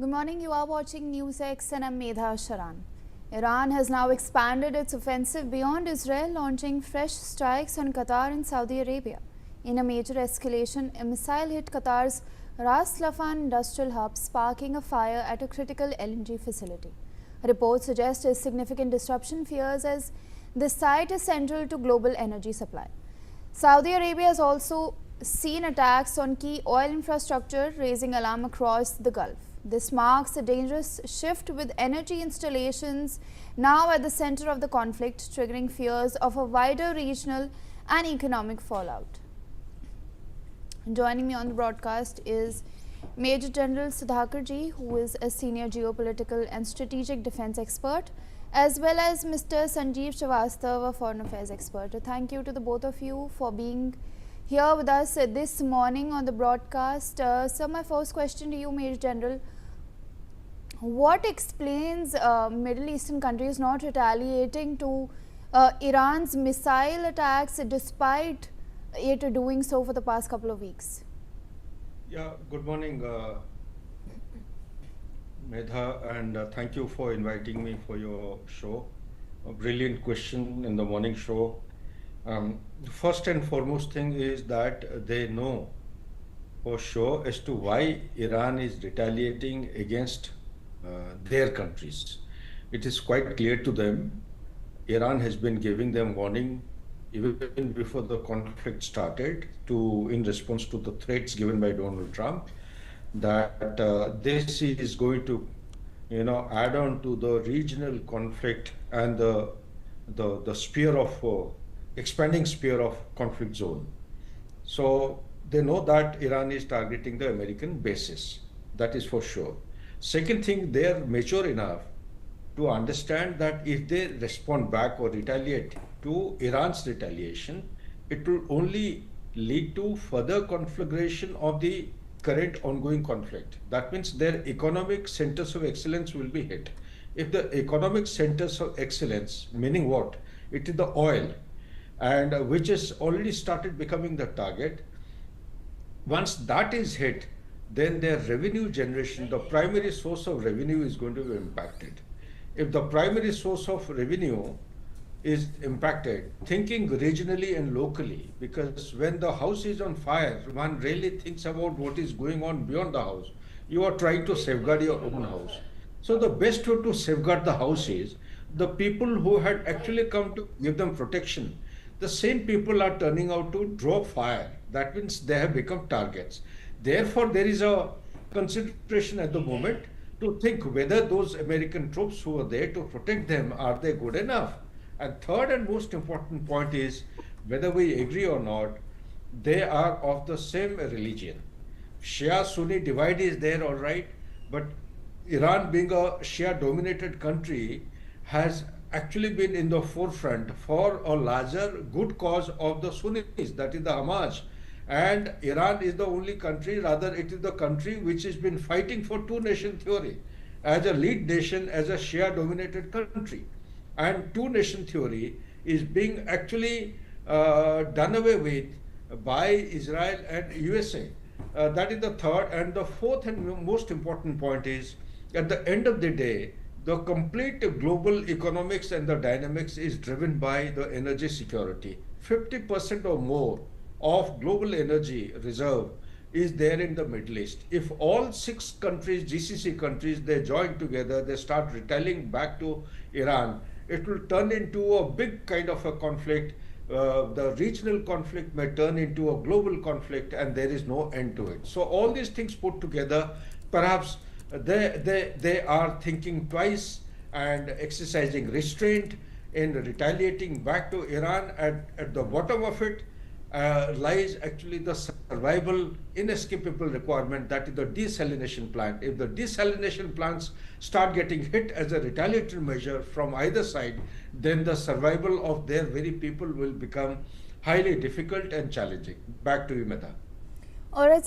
Good morning, you are watching Newsx and I'm Medha Sharan. Iran has now expanded its offensive beyond Israel, launching fresh strikes on Qatar and Saudi Arabia. In a major escalation, a missile hit Qatar's Ras Laffan industrial hub, sparking a fire at a critical LNG facility. Reports suggest a significant disruption fears as this site is central to global energy supply. Saudi Arabia has also seen attacks on key oil infrastructure, raising alarm across the Gulf. This marks a dangerous shift, with energy installations now at the center of the conflict, triggering fears of a wider regional and economic fallout. Joining me on the broadcast is Major General Sudhakar Ji, who is a senior geopolitical and strategic defense expert, as well as Mr. Sanjeev Srivastava, a foreign affairs expert. Thank you to the both of you for being here with us this morning on the broadcast. So my first question to you, Major General, what explains Middle Eastern countries not retaliating to Iran's missile attacks despite it doing so for the past couple of weeks? Yeah, good morning, Medha, and thank you for inviting me for your show. A brilliant question in the morning show. The first and foremost thing is that they know for sure as to why Iran is retaliating against their countries. It is quite clear to them. Iran has been giving them warning even before the conflict started, in response to the threats given by Donald Trump, that this is going to, add on to the regional conflict and the sphere of expanding sphere of conflict zone. So they know that Iran is targeting the American bases. That is for sure. Second thing, they are mature enough to understand that if they respond back or retaliate to Iran's retaliation, it will only lead to further conflagration of the current ongoing conflict. That means their economic centers of excellence will be hit. If the economic centers of excellence, meaning what? It is the oil, and which has already started becoming the target. Once that is hit, then their revenue generation, the primary source of revenue, is going to be impacted. If the primary source of revenue is impacted, thinking regionally and locally, because when the house is on fire, one really thinks about what is going on beyond the house. You are trying to safeguard your own house. So the best way to safeguard the house is the people who had actually come to give them protection. The same people are turning out to draw fire. That means they have become targets. Therefore, there is a consideration at the moment to think whether those American troops who are there to protect them, are they good enough? And third and most important point is, whether we agree or not, they are of the same religion. Shia-Sunni divide is there, all right, but Iran, being a Shia-dominated country, has actually been in the forefront for a larger good cause of the Sunnis, that is the Hamas. And Iran is the only country, rather it is the country which has been fighting for two-nation theory as a lead nation, as a Shia-dominated country. And two-nation theory is being actually done away with by Israel and USA. That is the third. And the fourth and most important point is, at the end of the day, the complete global economics and the dynamics is driven by the energy security. 50% or more of global energy reserve is there in the Middle East. If all 6 countries, GCC countries, they join together, they start retaliating back to Iran, it will turn into a big kind of a conflict. The regional conflict may turn into a global conflict, and there is no end to it. So all these things put together, perhaps they are thinking twice and exercising restraint in retaliating back to Iran. At the bottom of it lies actually the survival, inescapable requirement, that is the desalination plant. If the desalination plants start getting hit as a retaliatory measure from either side, then the survival of their very people will become highly difficult and challenging. Back to you, Medha. All right.